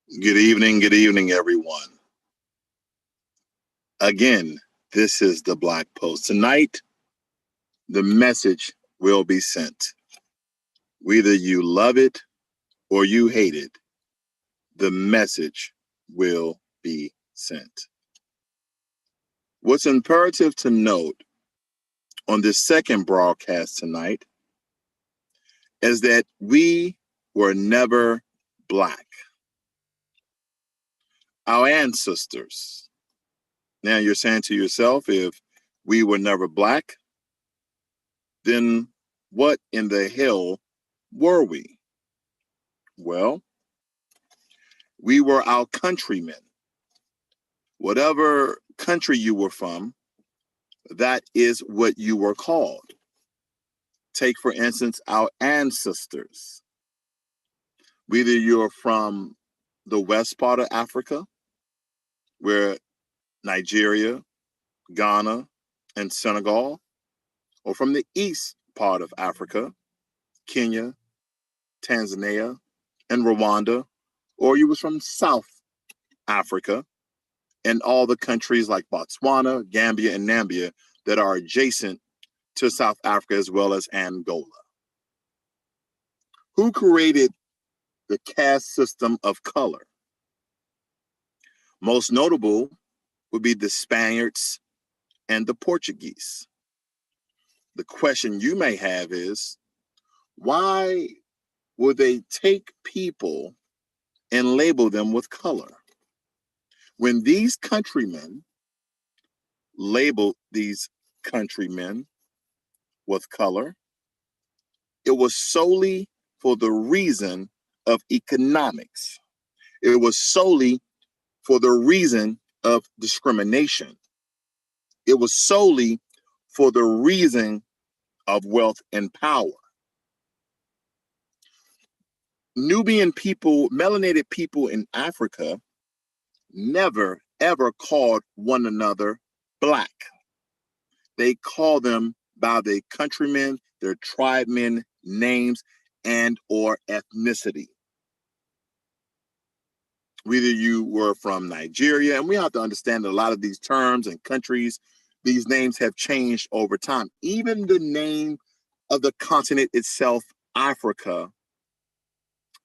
Good evening, everyone. Again, this is the Black Post. Tonight, the message will be sent. Whether you love it or you hate it, the message will be sent. What's imperative to note on this second broadcast tonight is that we were never Black. Our ancestors. Now you're saying to yourself, if we were never Black, then what in the hell were we? Well, we were our countrymen. Whatever country you were from, that is what you were called. Take, for instance, our ancestors. Whether you're from the west part of Africa, where Nigeria, Ghana, and Senegal, or from the east part of Africa, Kenya, Tanzania, and Rwanda, or you was from South Africa and all the countries like Botswana, Gambia, and Namibia that are adjacent to South Africa as well as Angola. Who created the caste system of color? Most notable would be the Spaniards and the Portuguese. The question you may have is, why would they take people and label them with color? When these countrymen labeled these countrymen with color, it was solely for the reason of economics. It was solely for the reason of discrimination. It was solely for the reason of wealth and power. Nubian people, melanated people in Africa, never ever called one another Black. They call them by their countrymen, their tribemen names, and or ethnicity. Whether you were from Nigeria, and we have to understand that a lot of these terms and countries, these names have changed over time. Even the name of the continent itself, Africa,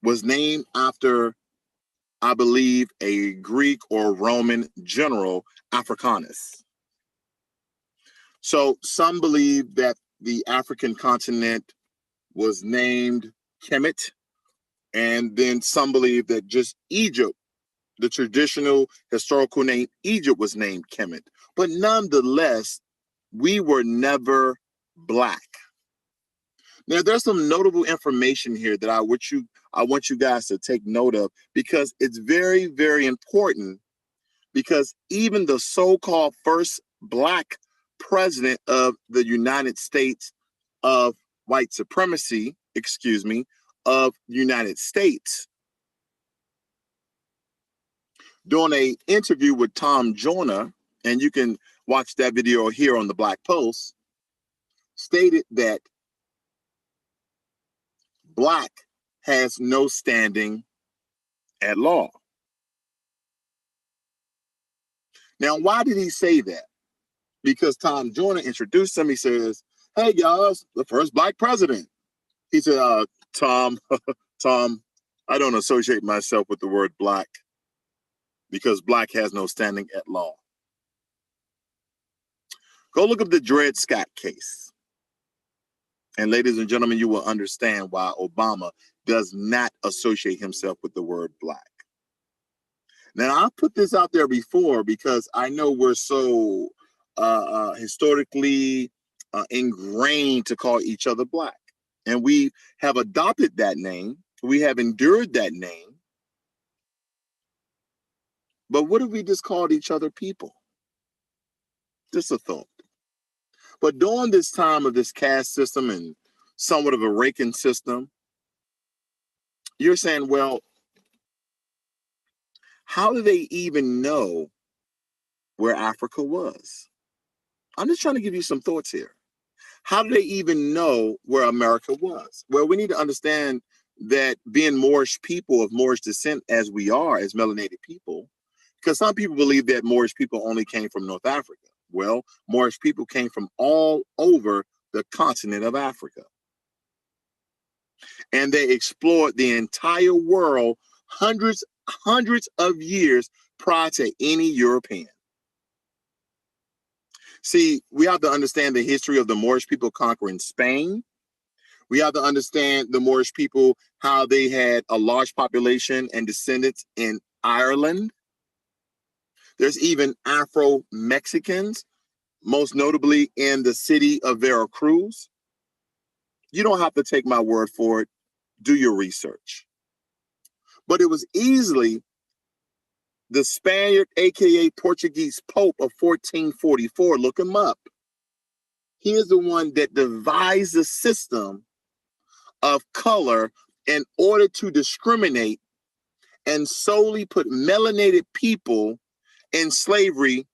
was named after, I believe, a Greek or Roman general, Africanus. So some believe that the African continent was named Kemet, and then some believe that just Egypt, the traditional historical name Egypt, was named Kemet. But nonetheless, we were never Black. Now, there's some notable information here that I want you guys to take note of, because it's very, very important, because even the so-called first Black president of the United States of white supremacy, of the United States, during an interview with Tom Joyner, and you can watch that video here on the Black Post, stated that Black has no standing at law. Now, why did he say that? Because Tom Joyner introduced him. He says, "Hey guys, the first Black president." He said, Tom, I don't associate myself with the word Black, because Black has no standing at law. Go look up the Dred Scott case. And ladies and gentlemen, you will understand why Obama does not associate himself with the word Black. Now, I put this out there before because I know we're so historically ingrained to call each other Black. And we have adopted that name. We have endured that name. But what if we just called each other people? Just a thought. But during this time of this caste system and somewhat of a raking system, you're saying, well, how do they even know where Africa was? I'm just trying to give you some thoughts here. How do they even know where America was? Well, we need to understand that being Moorish people of Moorish descent as we are, as melanated people, because some people believe that Moorish people only came from North Africa. Well, Moorish people came from all over the continent of Africa. And they explored the entire world hundreds of years prior to any European. See, we have to understand the history of the Moorish people conquering Spain. We have to understand the Moorish people, how they had a large population and descendants in Ireland. There's even Afro-Mexicans, most notably in the city of Veracruz. You don't have to take my word for it. Do your research. But it was easily the Spaniard, aka Portuguese Pope of 1444. Look him up. He is the one that devised the system of color in order to discriminate and solely put melanated people in slavery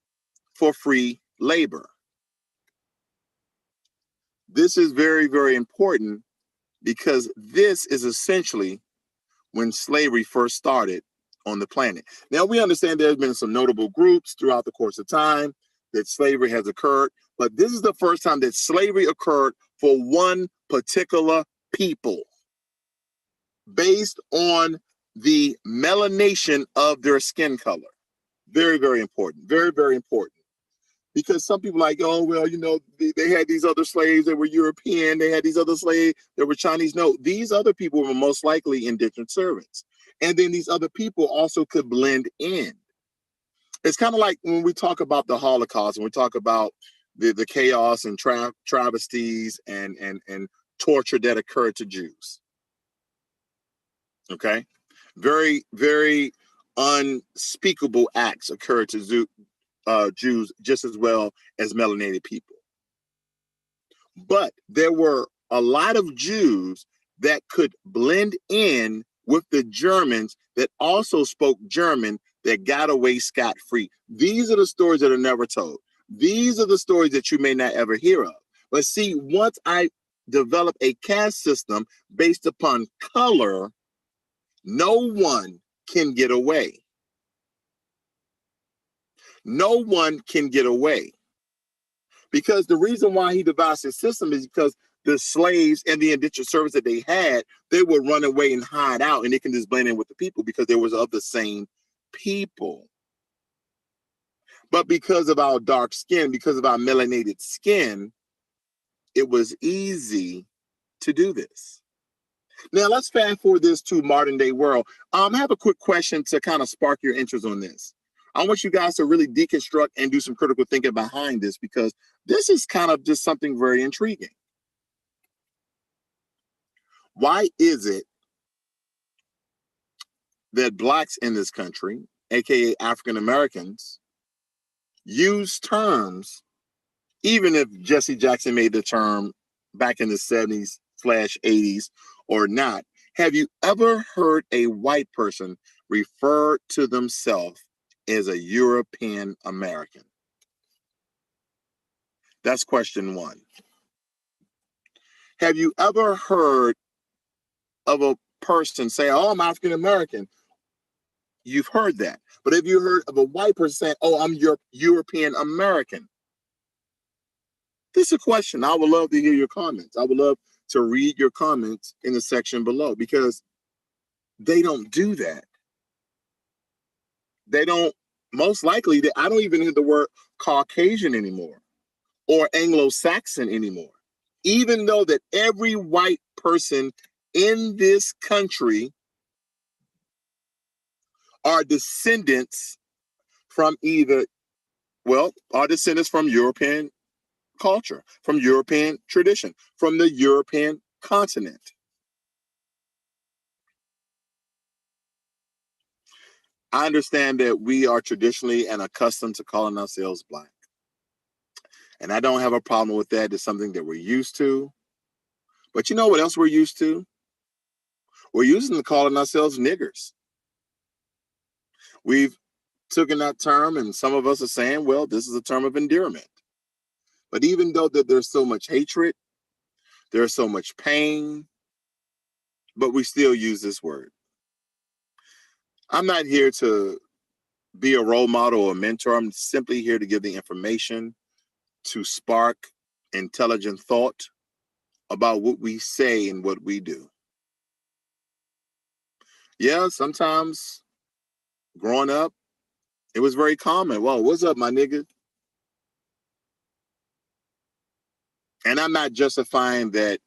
for free labor. This is very, very important because this is essentially when slavery first started on the planet. Now, we understand there's been some notable groups throughout the course of time that slavery has occurred, but this is the first time that slavery occurred for one particular people based on the melanation of their skin color. Very, very important. Very, very important. Because some people are like, oh, well, you know, they had these other slaves that were European. They had these other slaves that were Chinese. No, these other people were most likely indentured servants. And then these other people also could blend in. It's kind of like when we talk about the Holocaust and we talk about the chaos and travesties and torture that occurred to Jews. Okay? Very, very unspeakable acts occurred to Jews just as well as melanated people. But there were a lot of Jews that could blend in with the Germans that also spoke German that got away scot-free. These are the stories that are never told. These are the stories that you may not ever hear of. But see, once I develop a caste system based upon color, no one can get away. No one can get away. Because the reason why he devised his system is because the slaves and the indentured servants that they had, they would run away and hide out, and they can just blend in with the people because they was of the same people. But because of our dark skin, because of our melanated skin, it was easy to do this. Now let's fast forward this to modern day world. I have a quick question to kind of spark your interest on this. I want you guys to really deconstruct and do some critical thinking behind this because this is kind of just something very intriguing. Why is it that blacks in this country, aka African Americans, use terms, even if Jesse Jackson made the term back in the 70s/80s or not? Have you ever heard a white person refer to themselves as a European American? That's question one. Have you ever heard of a person say, oh, I'm African American? You've heard that. But have you heard of a white person saying, oh, I'm European American? This is a question. I would love to hear your comments. I would love to read your comments in the section below because they don't do that. They don't, most likely, I don't even hear the word Caucasian anymore or Anglo-Saxon anymore. Even though that every white person in this country are descendants from are descendants from European culture, from European tradition, from the European continent. I understand that we are traditionally and accustomed to calling ourselves black. And I don't have a problem with that. It's something that we're used to. But you know what else we're used to? We're used to calling ourselves niggers. We've taken that term, and some of us are saying, well, this is a term of endearment. But even though that there's so much hatred, there's so much pain, but we still use this word. I'm not here to be a role model or a mentor. I'm simply here to give the information to spark intelligent thought about what we say and what we do. Yeah, sometimes growing up, it was very common. Well, what's up, my nigga? And I'm not justifying that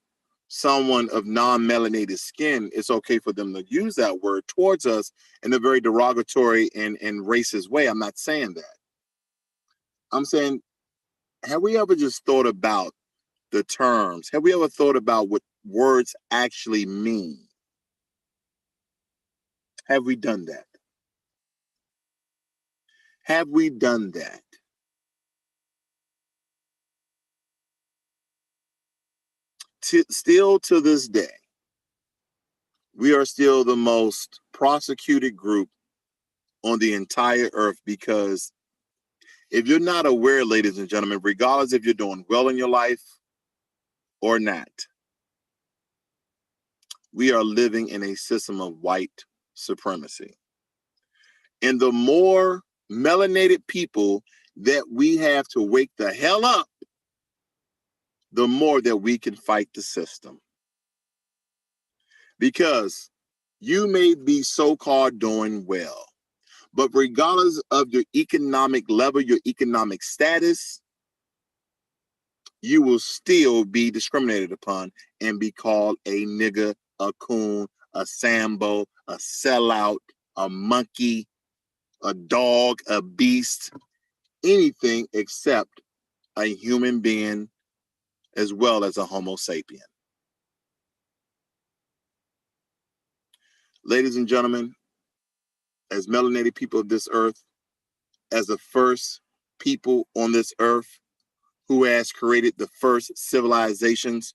someone of non-melanated skin, it's okay for them to use that word towards us in a very derogatory and racist way. I'm not saying that. I'm saying, have we ever just thought about the terms? Have we ever thought about what words actually mean? Have we done that? Have we done that? Still to this day, we are still the most prosecuted group on the entire earth, because if you're not aware, ladies and gentlemen, regardless if you're doing well in your life or not, we are living in a system of white supremacy. And the more melanated people that we have to wake the hell up, the more that we can fight the system. Because you may be so-called doing well, but regardless of your economic level, your economic status, you will still be discriminated upon and be called a nigger, a coon, a sambo, a sellout, a monkey, a dog, a beast, anything except a human being, as well as a Homo sapien. Ladies and gentlemen, as melanated people of this earth, as the first people on this earth who has created the first civilizations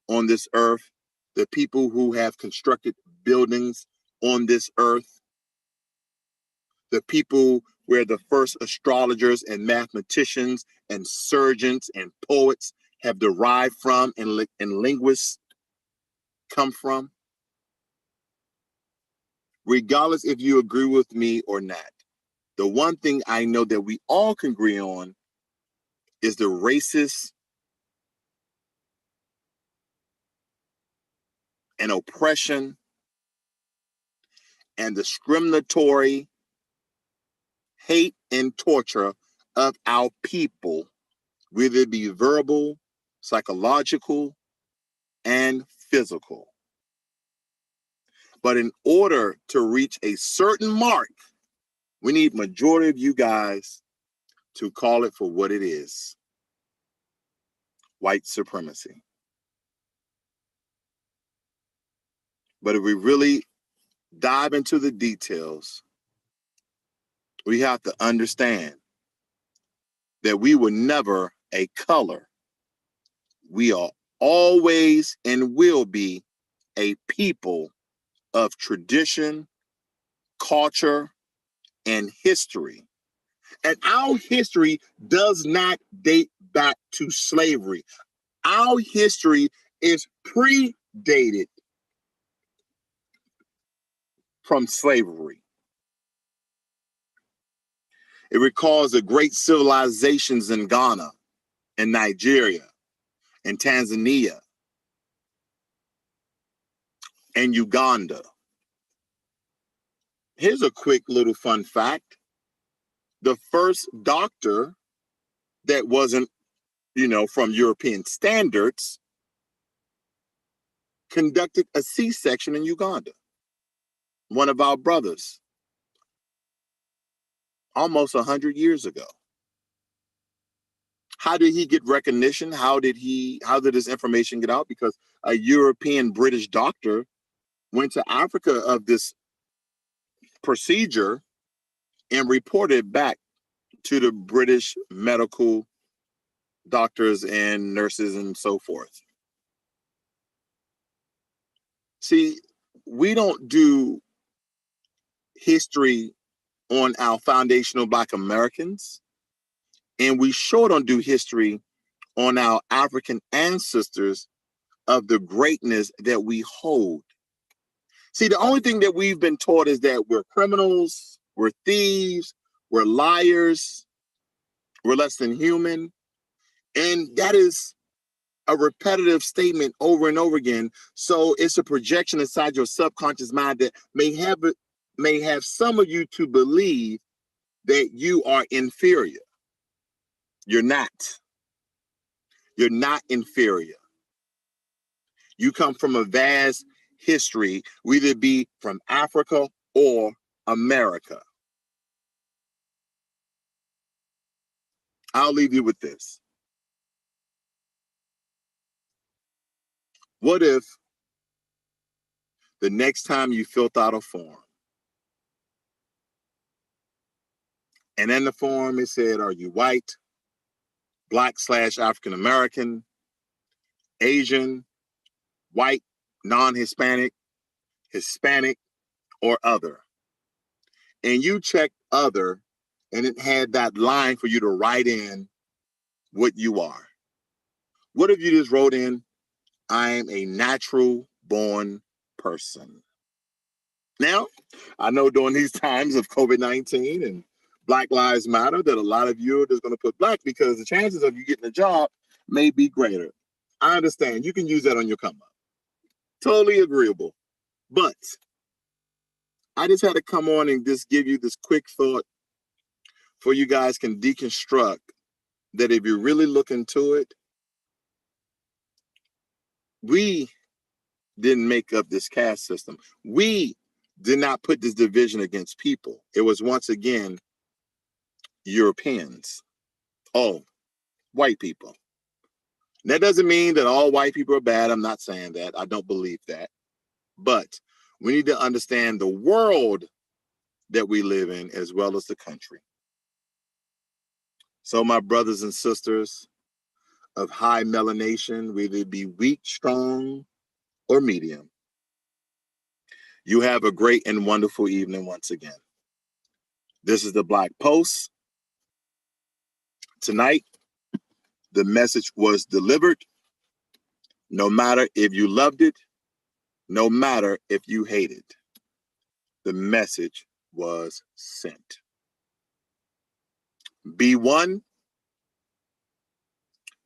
on this earth, the people who have constructed buildings on this earth, the people where the first astrologers and mathematicians and surgeons and poets have derived from, and linguists come from. Regardless if you agree with me or not, the one thing I know that we all can agree on is the racist and oppression and discriminatory hate and torture of our people, whether it be verbal, psychological, and physical. But in order to reach a certain mark, we need majority of you guys to call it for what it is: white supremacy. But if we really dive into the details, we have to understand that we were never a color. We are always and will be a people of tradition, culture, and history. And our history does not date back to slavery. Our history is predated from slavery. It recalls the great civilizations in Ghana and Nigeria and Tanzania and Uganda. Here's a quick little fun fact. The first doctor that wasn't, from European standards conducted a C-section in Uganda. One of our brothers, almost 100 years ago. How did he get recognition? How did this information get out? Because a European British doctor went to Africa of this procedure and reported back to the British medical doctors and nurses and so forth. See, we don't do history on our foundational Black Americans, and we sure don't do history on our African ancestors of the greatness that we hold. See, the only thing that we've been taught is that we're criminals, we're thieves, we're liars, we're less than human. And that is a repetitive statement over and over again. So it's a projection inside your subconscious mind that may have some of you to believe that you are inferior. You're not. You're not inferior. You come from a vast history, whether it be from Africa or America. I'll leave you with this. What if the next time you filled out a form, and in the form it said, are you white, Black/African American, Asian, white, non-Hispanic, Hispanic, or other? And you checked other, and it had that line for you to write in what you are. What if you just wrote in, I am a natural born person? Now, I know during these times of COVID-19 and Black Lives Matter that a lot of you are just going to put black because the chances of you getting a job may be greater. I understand. You can use that on your come up. Totally agreeable. But I just had to come on and just give you this quick thought for you guys can deconstruct that if you really look into it, we didn't make up this caste system. We did not put this division against people. It was once again Europeans. Oh, white people. That doesn't mean that all white people are bad. I'm not saying that. I don't believe that. But we need to understand the world that we live in as well as the country. So my brothers and sisters of high melanation, whether it be weak, strong, or medium, you have a great and wonderful evening once again. This is the Black Post. Tonight, the message was delivered. No matter if you loved it, no matter if you hated, the message was sent. Be one,